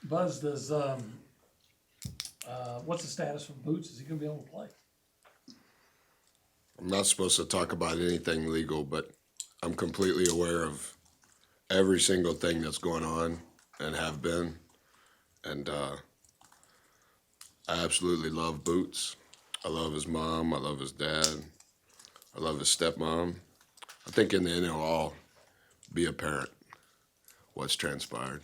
Buzz, does, what's the status of Boots? Is he gonna be able to play? I'm not supposed to talk about anything legal, but I'm completely aware of every single thing that's going on and have been. And I absolutely love Boots. I love his mom. I love his dad. I love his stepmom. I think in the end it'll all be apparent what's transpired.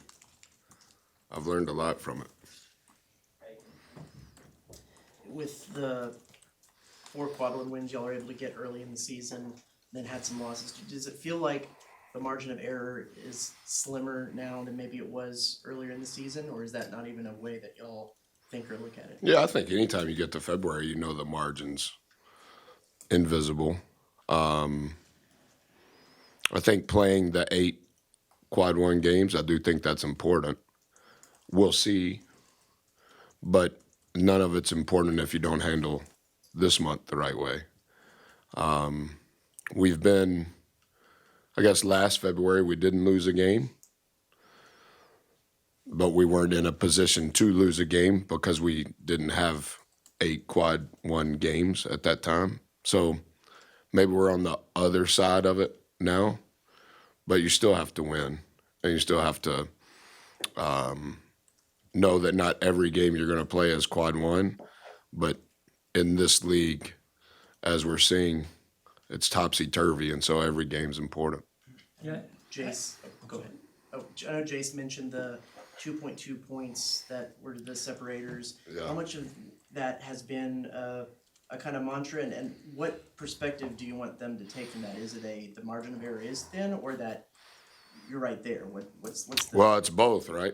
I've learned a lot from it. With the 4 quad one wins y'all were able to get early in the season, then had some losses, does it feel like the margin of error is slimmer now than maybe it was earlier in the season, or is that not even a way that y'all think or look at it? Yeah, I think anytime you get to February, you know the margin's invisible. I think playing the 8 quad one games, I do think that's important. We'll see, but none of it's important if you don't handle this month the right way. We've been, I guess last February we didn't lose a game, but we weren't in a position to lose a game because we didn't have 8 quad one games at that time. So maybe we're on the other side of it now, but you still have to win, and you still have to know that not every game you're going to play is quad one, but in this league, as we're seeing, it's topsy-turvy, and so every game's important. Yeah. Jace, go ahead. Oh, I know Jace mentioned the 2.2 points that were the separators. Yeah. How much of that has been a kind of mantra, and what perspective do you want them to take from that? Is it the margin of error is thin, or that you're right there? What's the... Well, it's both, right?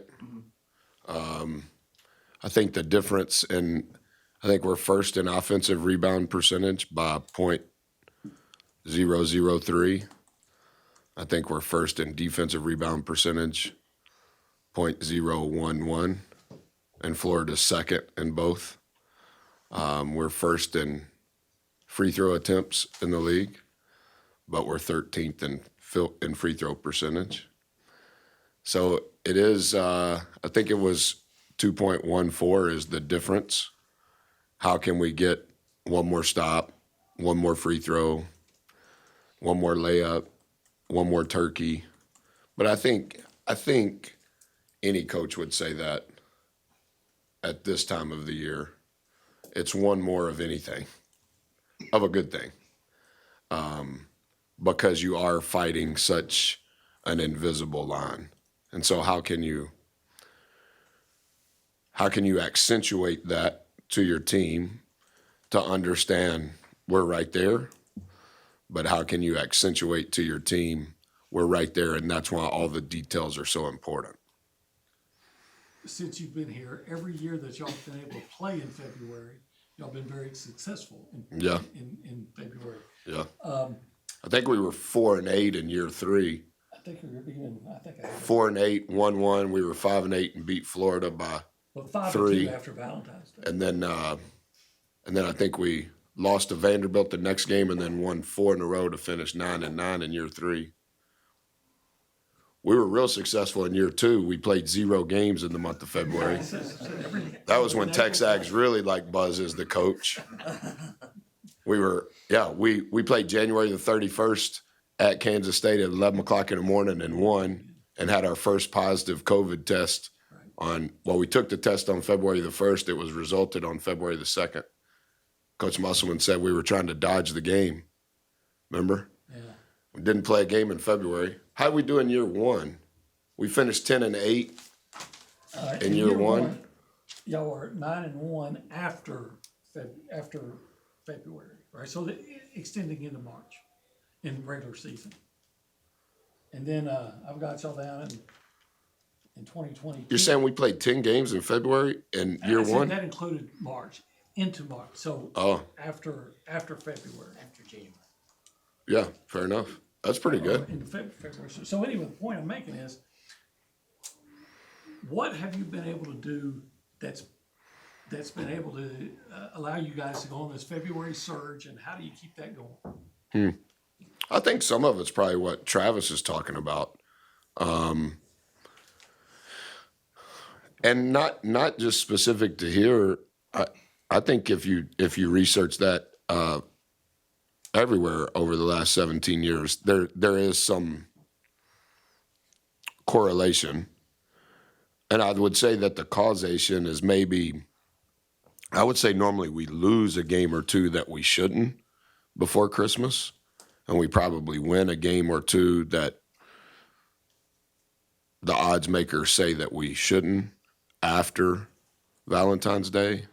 I think the difference I think we're first in offensive rebound percentage by .003. I think we're first in defensive rebound percentage, .011, and Florida's second in both. We're first in free throw attempts in the league, but we're 13th in free throw percentage. So it is, I think it was 2.14 is the difference. How can we get one more stop, one more free throw, one more layup, one more turkey? But I think any coach would say that at this time of the year. It's one more of anything, of a good thing, because you are fighting such an invisible line. And so how can you accentuate that to your team to understand we're right there, but how can you accentuate to your team we're right there, and that's why all the details are so important. Since you've been here, every year that y'all been able to play in February, y'all been very successful in February. Yeah. I think we were 4-8 in year 3. I think we were beginning, 4-8, 1-1. We were 5-8 and beat Florida by 3 after Valentine's Day. And then I think we lost to Vanderbilt the next game and then won 4 in a row to finish 9-9 in year 3. We were real successful in year 2. We played 0 games in the month of February. That was when Texags really liked Buzz as the coach. We played January the 31st at Kansas State at 11 o'clock in the morning and won, and had our first positive COVID test we took the test on February the 1st. It was resulted on February the 2nd. Coach Musselman said we were trying to dodge the game. Remember? Yeah. We didn't play a game in February. How did we do in year 1? We finished 10-8 in year 1. Y'all were 9-1 after February, right? So extending into March in regular season. And then I've got y'all down in 2022. You're saying we played 10 games in February in year 1? That included March, into March. So after February. After January. Yeah, fair enough. That's pretty good. In February. So anyway, the point I'm making is, what have you been able to do that's been able to allow you guys to go on this February surge, and how do you keep that going? I think some of it's probably what Travis is talking about. And not just specific to here. I think if you research that everywhere over the last 17 years, there is some correlation. And I would say that the causation is maybe, I would say normally we lose a game or two that we shouldn't before Christmas, and we probably win a game or two that the odds makers say that we shouldn't after Valentine's Day.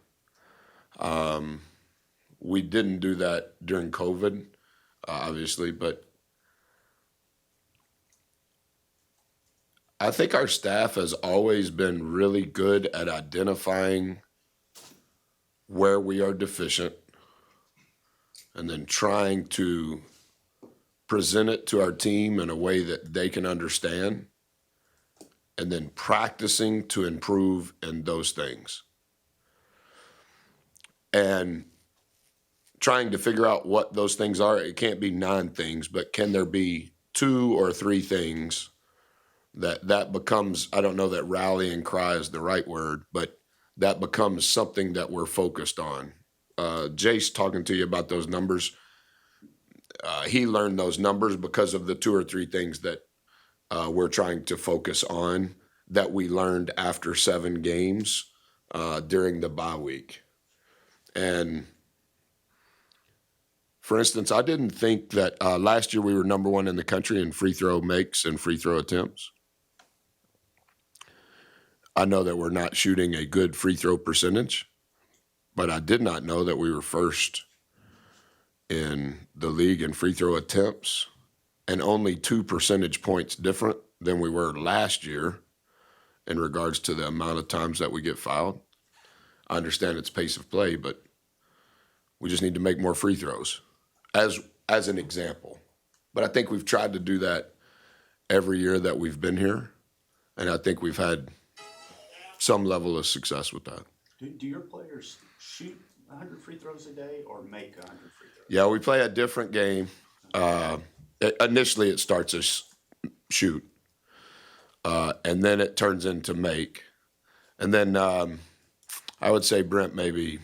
We didn't do that during COVID, obviously, but I think our staff has always been really good at identifying where we are deficient and then trying to present it to our team in a way that they can understand, and then practicing to improve in those things. And trying to figure out what those things are. It can't be 9 things, but can there be 2 or 3 things that becomes, I don't know that rallying cry is the right word, but that becomes something that we're focused on. Jace talking to you about those numbers. He learned those numbers because of the 2 or 3 things that we're trying to focus on that we learned after 7 games during the bye week. And for instance, I didn't think that last year we were number 1 in the country in free throw makes and free throw attempts. I know that we're not shooting a good free throw percentage, but I did not know that we were first in the league in free throw attempts and only 2 percentage points different than we were last year in regards to the amount of times that we get fouled. I understand it's pace of play, but we just need to make more free throws as an example. But I think we've tried to do that every year that we've been here, and I think we've had some level of success with that. Do your players shoot 100 free throws a day or make 100 free throws? Yeah, we play a different game. Initially, it starts as shoot, and then it turns into make. And then I would say, Brent, maybe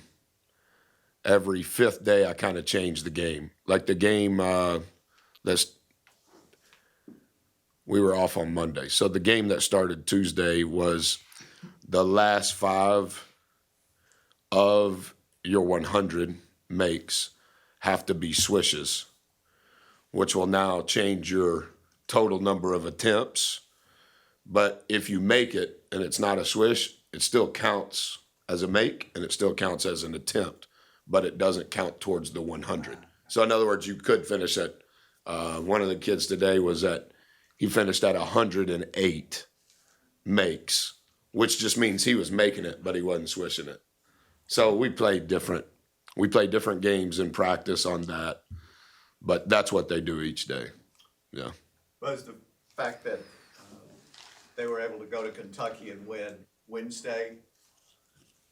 every 5th day I kind of change the game. Like the game we were off on Monday. So the game that started Tuesday was the last 5 of your 100 makes have to be swishes, which will now change your total number of attempts. But if you make it and it's not a swish, it still counts as a make and it still counts as an attempt, but it doesn't count towards the 100. So in other words, you could finish at, one of the kids today was at, he finished at 108 makes, which just means he was making it, but he wasn't swishing it. So we played different games in practice on that, but that's what they do each day. Yeah. Was the fact that they were able to go to Kentucky and win Wednesday,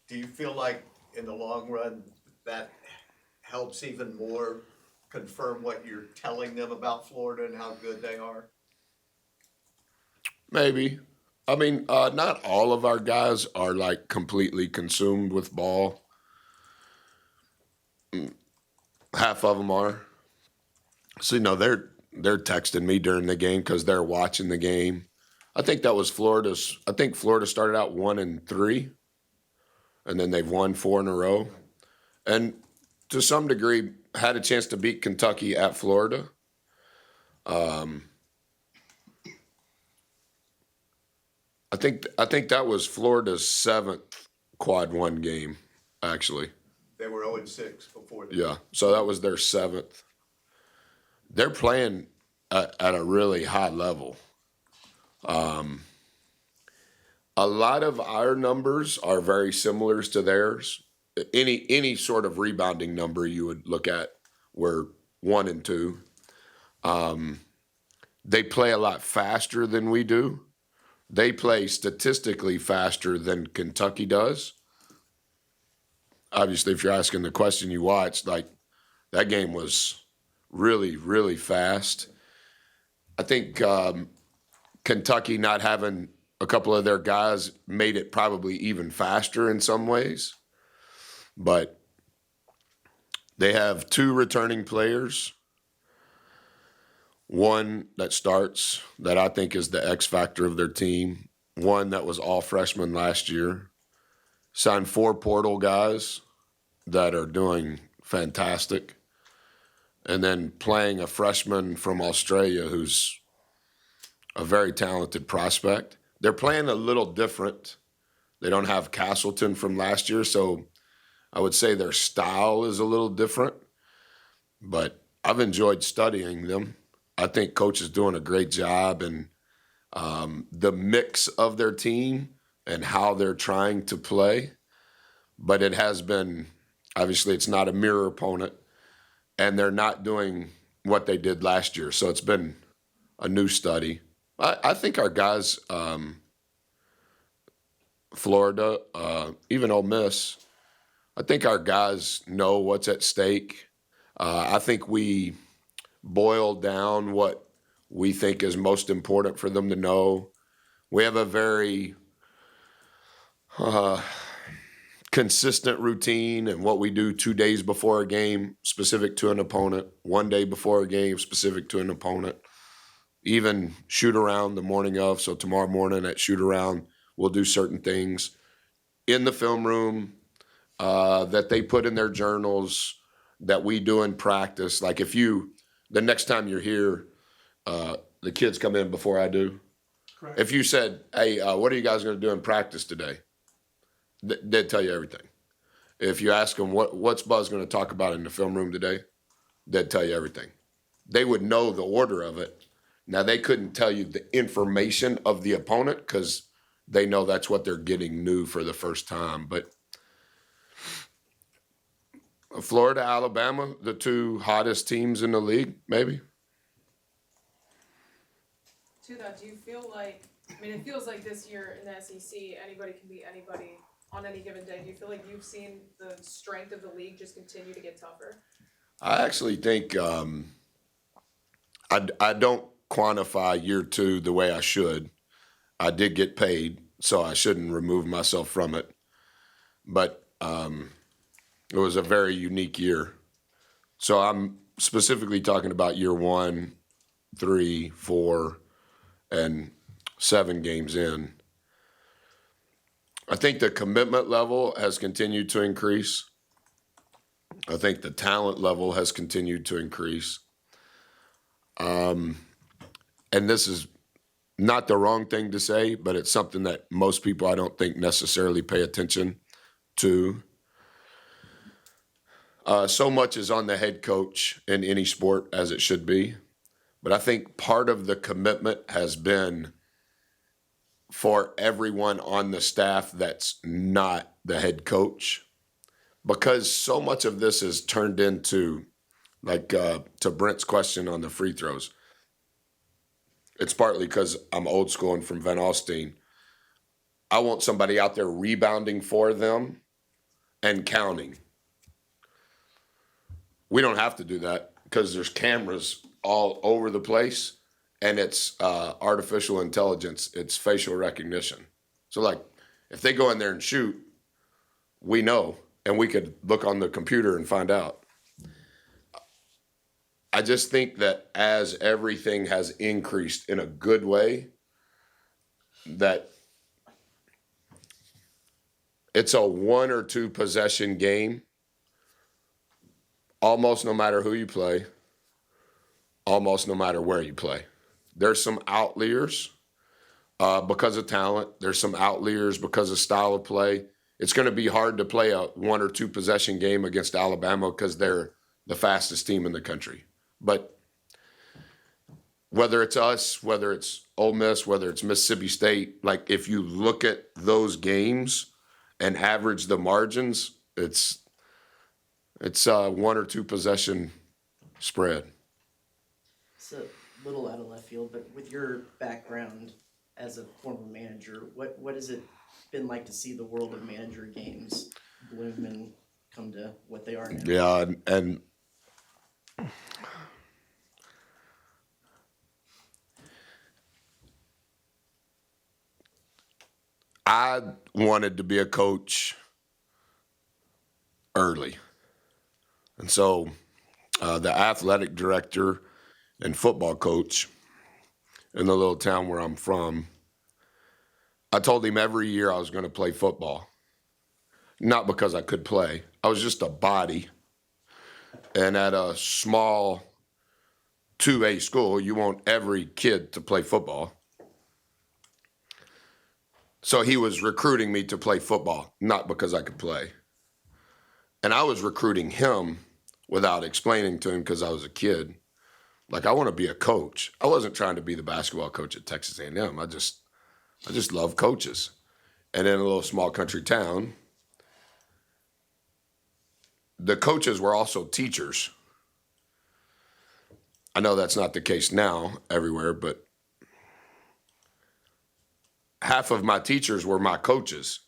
do you feel like in the long run that helps even more confirm what you're telling them about Florida and how good they are? Maybe. I mean, not all of our guys are like completely consumed with ball. Half of them are. So, they're texting me during the game because they're watching the game. I think that was Florida's. I think Florida started out 1-3, and then they've won 4 in a row. And to some degree, had a chance to beat Kentucky at Florida. I think that was Florida's 7th quad 1 game, actually. They were 0-6 before that. Yeah, so that was their 7th. They're playing at a really high level. A lot of our numbers are very similar to theirs. Any sort of rebounding number you would look at, we're 1 and 2. They play a lot faster than we do. They play statistically faster than Kentucky does. Obviously, if you're asking the question you watched, like that game was really, really fast. I think Kentucky not having a couple of their guys made it probably even faster in some ways. But they have 2 returning players. One that starts that I think is the X factor of their team. One that was all freshman last year. Signed 4 portal guys that are doing fantastic. And then playing a freshman from Australia who's a very talented prospect. They're playing a little different. They don't have Castleton from last year, so I would say their style is a little different. But I've enjoyed studying them. I think coach is doing a great job, and the mix of their team and how they're trying to play. But it has been, obviously, it's not a mirror opponent, and they're not doing what they did last year. So it's been a new study. I think our guys, Florida, even Ole Miss, I think our guys know what's at stake. I think we boiled down what we think is most important for them to know. We have a very consistent routine and what we do 2 days before a game specific to an opponent, 1 day before a game specific to an opponent, even shoot around the morning of. So tomorrow morning at shoot around, we'll do certain things in the film room that they put in their journals that we do in practice. Like the next time you're here, the kids come in before I do. Correct. If you said, hey, what are you guys going to do in practice today? They'd tell you everything. If you ask them, what's Buzz going to talk about in the film room today? They'd tell you everything. They would know the order of it. Now, they couldn't tell you the information of the opponent because they know that's what they're getting new for the first time. But Florida, Alabama, the 2 hottest teams in the league, maybe. To that, do you feel like, I mean, it feels like this year in the SEC, anybody can beat anybody on any given day. Do you feel like you've seen the strength of the league just continue to get tougher? I actually think I don't quantify year 2 the way I should. I did get paid, so I shouldn't remove myself from it. But it was a very unique year. So I'm specifically talking about year 1, 3, 4, and 7 games in. I think the commitment level has continued to increase. I think the talent level has continued to increase. And this is not the wrong thing to say, but it's something that most people I don't think necessarily pay attention to. So much is on the head coach in any sport, as it should be. But I think part of the commitment has been for everyone on the staff that's not the head coach. Because so much of this is turned into, like to Brent's question on the free throws. It's partly because I'm old school and from Van Alstyne. I want somebody out there rebounding for them and counting. We don't have to do that because there's cameras all over the place, and it's artificial intelligence. It's facial recognition. So, like, if they go in there and shoot, we know, and we could look on the computer and find out. I just think that as everything has increased in a good way, that it's a 1 or 2 possession game, almost no matter who you play, almost no matter where you play. There's some outliers because of talent. There's some outliers because of style of play. It's going to be hard to play a 1 or 2 possession game against Alabama because they're the fastest team in the country. But whether it's us, whether it's Ole Miss, whether it's Mississippi State, like if you look at those games and average the margins, it's a 1 or 2 possession spread. It's a little out of left field, but with your background as a former manager, what has it been like to see the world of manager games bloom and come to what they are now? Yeah, and I wanted to be a coach early. And so the athletic director and football coach in the little town where I'm from, I told him every year I was going to play football. Not because I could play. I was just a body. And at a small 2A school, you want every kid to play football. So he was recruiting me to play football, not because I could play. And I was recruiting him without explaining to him because I was a kid. Like, I want to be a coach. I wasn't trying to be the basketball coach at Texas A&M. I just love coaches. And in a little small country town, the coaches were also teachers. I know that's not the case now everywhere, but half of my teachers were my coaches.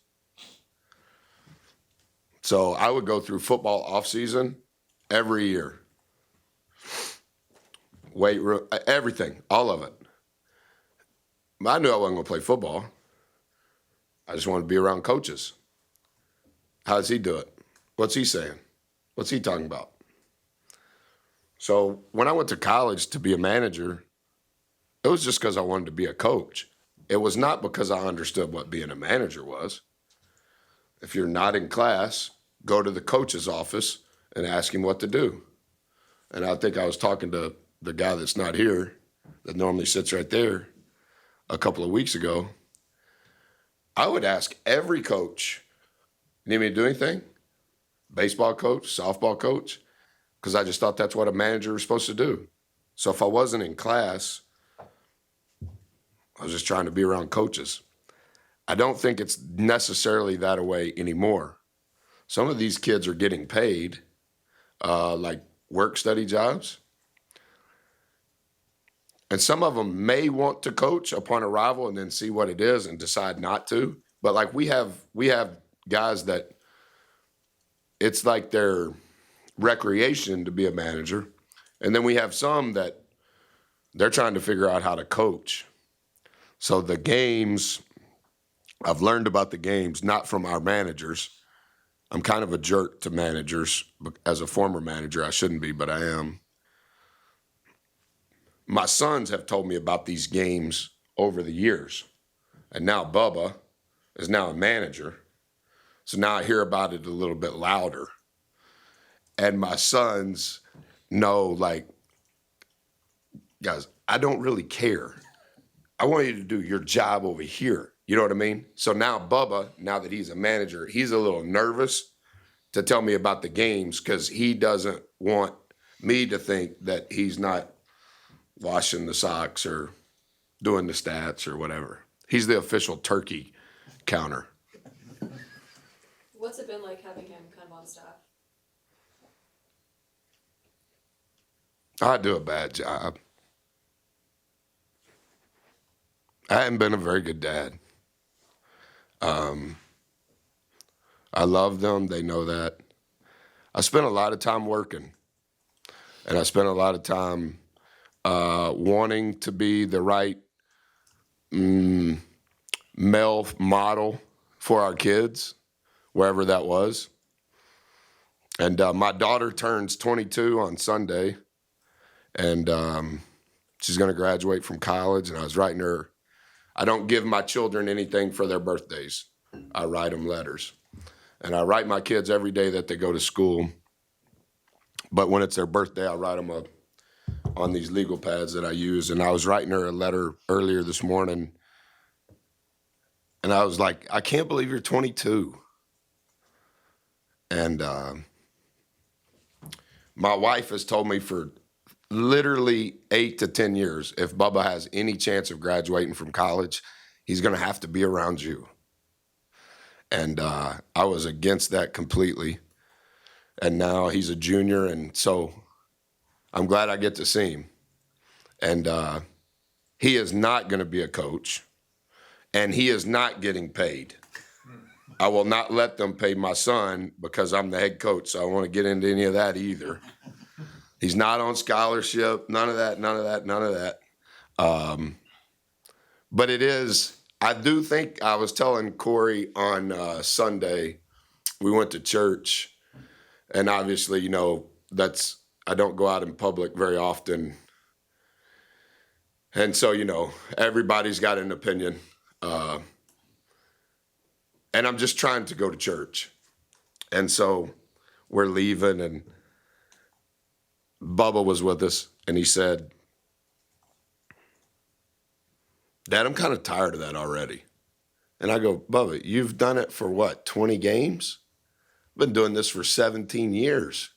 So I would go through football off season every year. Weight room, everything, all of it. I knew I wasn't going to play football. I just wanted to be around coaches. How does he do it? What's he saying? What's he talking about? So when I went to college to be a manager, it was just because I wanted to be a coach. It was not because I understood what being a manager was. If you're not in class, go to the coach's office and ask him what to do. And I think I was talking to the guy that's not here, that normally sits right there, a couple of weeks ago. I would ask every coach, need me to do anything? Baseball coach, softball coach, because I just thought that's what a manager was supposed to do. So if I wasn't in class, I was just trying to be around coaches. I don't think it's necessarily that way anymore. Some of these kids are getting paid, like work-study jobs. And some of them may want to coach upon arrival and then see what it is and decide not to. But like we have guys that it's like their recreation to be a manager. And then we have some that they're trying to figure out how to coach. So the games, I've learned about the games, not from our managers. I'm kind of a jerk to managers. As a former manager, I shouldn't be, but I am. My sons have told me about these games over the years. And now Bubba is now a manager. So now I hear about it a little bit louder. And my sons know, like, guys, I don't really care. I want you to do your job over here. You know what I mean? So now Bubba, now that he's a manager, he's a little nervous to tell me about the games because he doesn't want me to think that he's not washing the socks or doing the stats or whatever. He's the official turkey counter. What's it been like having him kind of on staff? I do a bad job. I haven't been a very good dad. I love them. They know that. I spent a lot of time working. And I spent a lot of time wanting to be the right male model for our kids, wherever that was. And my daughter turns 22 on Sunday, and she's going to graduate from college. And I was writing her, I don't give my children anything for their birthdays. I write them letters. And I write my kids every day that they go to school. But when it's their birthday, I write them up on these legal pads that I use. And I was writing her a letter earlier this morning. And I was like, I can't believe you're 22. And my wife has told me for literally 8 to 10 years, if Bubba has any chance of graduating from college, he's going to have to be around you. And I was against that completely. And now he's a junior, and so I'm glad I get to see him. And he is not going to be a coach, and he is not getting paid. I will not let them pay my son because I'm the head coach, so I don't want to get into any of that either. He's not on scholarship, none of that. But it is, I do think I was telling Corey on Sunday, we went to church, and obviously, you know, I don't go out in public very often. And so, you know, everybody's got an opinion. And I'm just trying to go to church. And so we're leaving, and Bubba was with us, and he said, Dad, I'm kind of tired of that already. And I go, Bubba, you've done it for what, 20 games? I've been doing this for 17 years.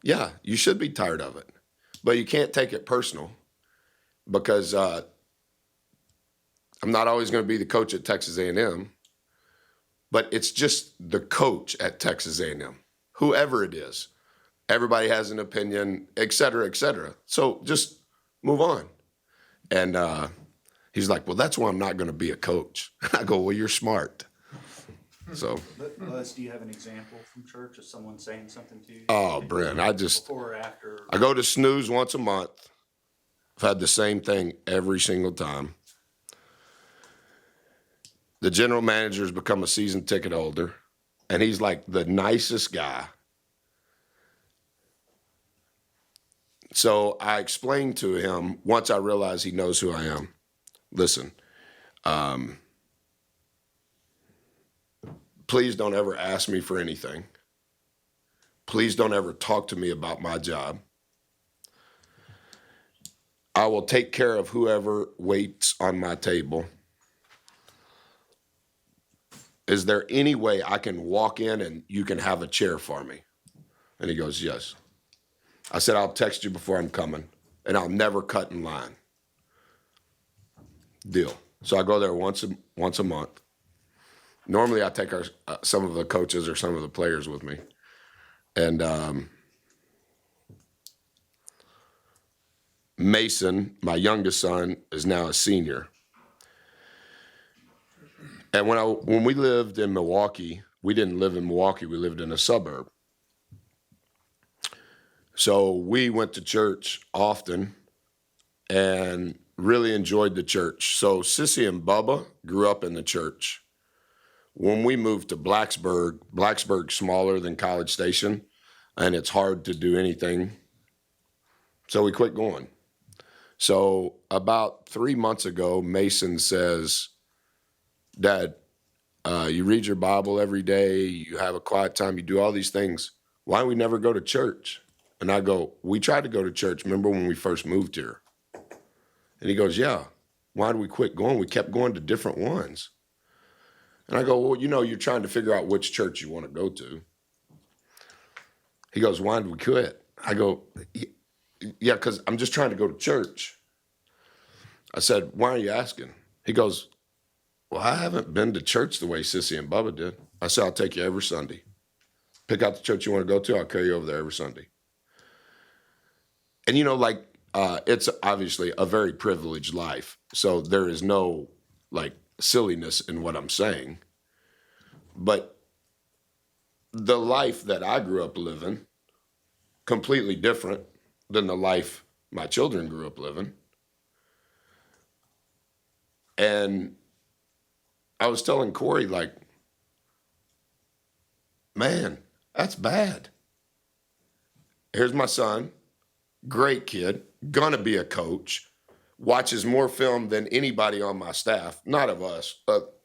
Yeah, you should be tired of it. But you can't take it personal, because I'm not always going to be the coach at Texas A&M, but it's just the coach at Texas A&M, whoever it is. Everybody has an opinion, et cetera, et cetera. So just move on. And he's like, well, that's why I'm not going to be a coach. I go, well, you're smart. So, Les, do you have an example from church of someone saying something to you? oh, Brent, Before or after? I go to snooze once a month. I've had the same thing every single time. The general manager's become a season ticket holder, and he's like the nicest guy. So I explained to him, once I realized he knows who I am, listen, please don't ever ask me for anything. Please don't ever talk to me about my job. I will take care of whoever waits on my table. Is there any way I can walk in and you can have a chair for me? And he goes, yes. I said, I'll text you before I'm coming, and I'll never cut in line. Deal. So I go there once a month. Normally I take some of the coaches or some of the players with me. And Mason, my youngest son, is now a senior. And when we lived in Milwaukee, we didn't live in Milwaukee, we lived in a suburb. So we went to church often and really enjoyed the church. So Sissy and Bubba grew up in the church. When we moved to Blacksburg's smaller than College Station, and it's hard to do anything. So we quit going. So about 3 months ago, Mason says, Dad, you read your Bible every day, you have a quiet time, you do all these things. Why don't we never go to church? And I go, we tried to go to church, remember when we first moved here? And he goes, yeah. Why did we quit going? We kept going to different ones. And I go, well, you know, you're trying to figure out which church you want to go to. He goes, why did we quit? I go, yeah, because I'm just trying to go to church. I said, why are you asking? He goes, well, I haven't been to church the way Sissy and Bubba did. I said, I'll take you every Sunday. Pick out the church you want to go to, I'll carry you over there every Sunday. And, you know, like, it's obviously a very privileged life. So there is no, like, silliness in what I'm saying. But the life that I grew up living, completely different than the life my children grew up living. And I was telling Corey, like, man, that's bad. Here's my son, great kid, gonna be a coach, watches more film than anybody on my staff, not of us, but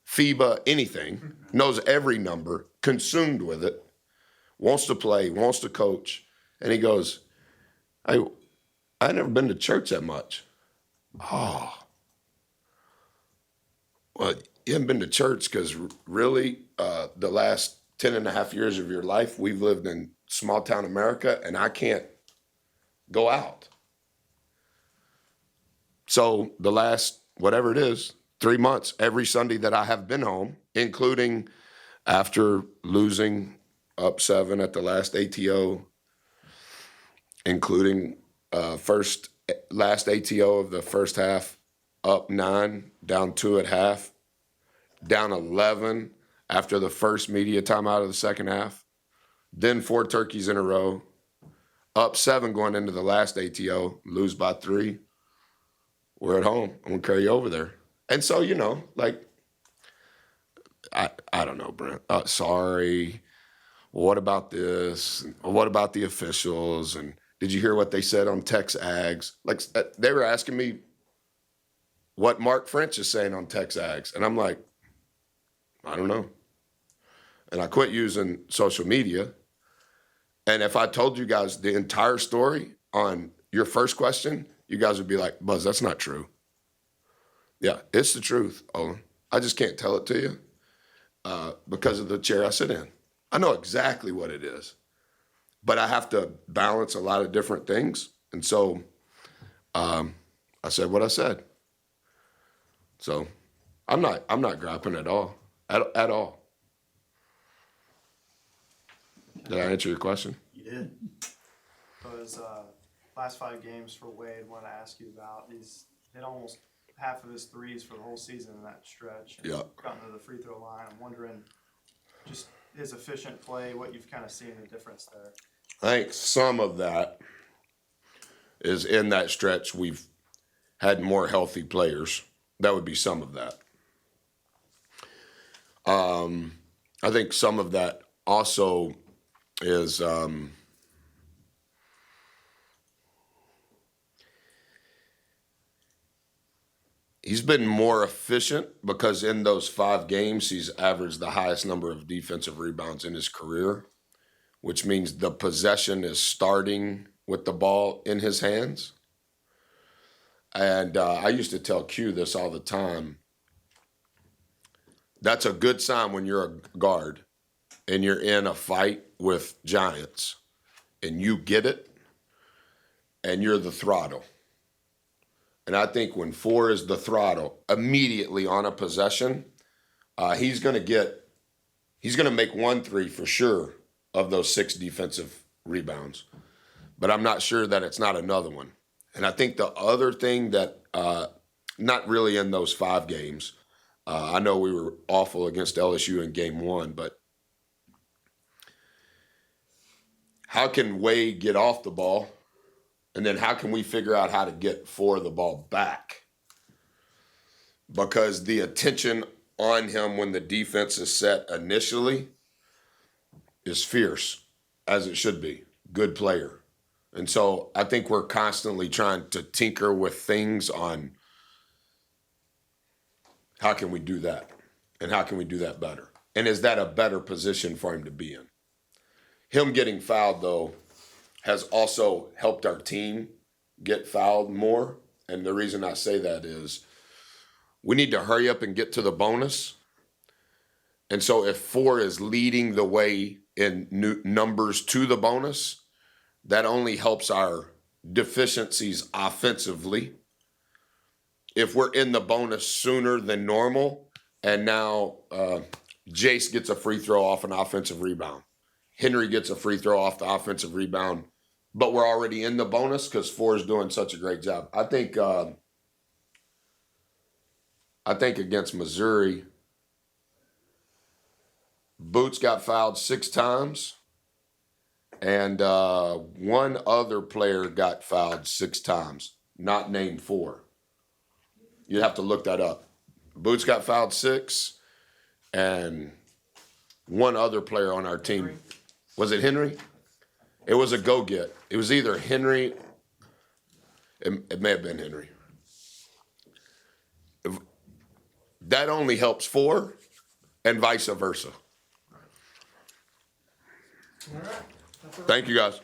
FIBA, anything, knows every number, consumed with it, wants to play, wants to coach. And he goes, I've never been to church that much. Oh. Well, you haven't been to church because really the last 10 and a half years of your life, we've lived in small town America and I can't go out. So the last, whatever it is, 3 months, every Sunday that I have been home, including after losing up 7 at the last ATO, including last ATO of the first half, up 9, down 2 at half, down 11 after the first media timeout of the second half, then 4 turkeys in a row, up 7 going into the last ATO, lose by 3. We're at home. I'm gonna carry you over there. And so, you know, like, I don't know, Brent. Sorry. What about this? What about the officials? And did you hear what they said on Tex Aggs? Like, they were asking me what Mark French is saying on Tex Aggs. And I'm like, I don't know. And I quit using social media. And if I told you guys the entire story on your first question, you guys would be like, Buzz, that's not true. Yeah, it's the truth, Olin. I just can't tell it to you because of the chair I sit in. I know exactly what it is, but I have to balance a lot of different things. And so I said what I said. So I'm not griping at all, at all. Did I answer your question? You did. Those last 5 games for Wade, want to ask you about. He's hit almost half of his threes for the whole season in that stretch. And Yep. gotten to the free throw line. I'm wondering just his efficient play, what you've kind of seen the difference there. I think some of that is in that stretch we've had more healthy players. That would be some of that. I think some of that also is he's been more efficient because in those 5 games, he's averaged the highest number of defensive rebounds in his career, which means the possession is starting with the ball in his hands. And I used to tell Q this all the time. That's a good sign when you're a guard and you're in a fight with giants and you get it and you're the throttle. And I think when 4 is the throttle, immediately on a possession, he's going to make 1 3 for sure of those 6 defensive rebounds. But I'm not sure that it's not another one. And I think the other thing that, not really in those 5 games, I know we were awful against LSU in game 1, but how can Wade get off the ball? And then how can we figure out how to get 4 the ball back? Because the attention on him when the defense is set initially is fierce, as it should be. Good player. And so I think we're constantly trying to tinker with things on how can we do that? And how can we do that better? And is that a better position for him to be in? Him getting fouled, though, has also helped our team get fouled more. And the reason I say that is we need to hurry up and get to the bonus. And so if 4 is leading the way in numbers to the bonus, that only helps our deficiencies offensively. If we're in the bonus sooner than normal, and now Jace gets a free throw off an offensive rebound, Henry gets a free throw off the offensive rebound, but we're already in the bonus because 4 is doing such a great job. I think against Missouri, Boots got fouled 6 times, and one other player got fouled 6 times, not named 4. You'd have to look that up. Boots got fouled 6, and one other player on our team. Henry. Was it Henry? It was a go-get. It was either Henry, it may have been Henry. That only helps 4 and vice versa. All right. Thank you, guys.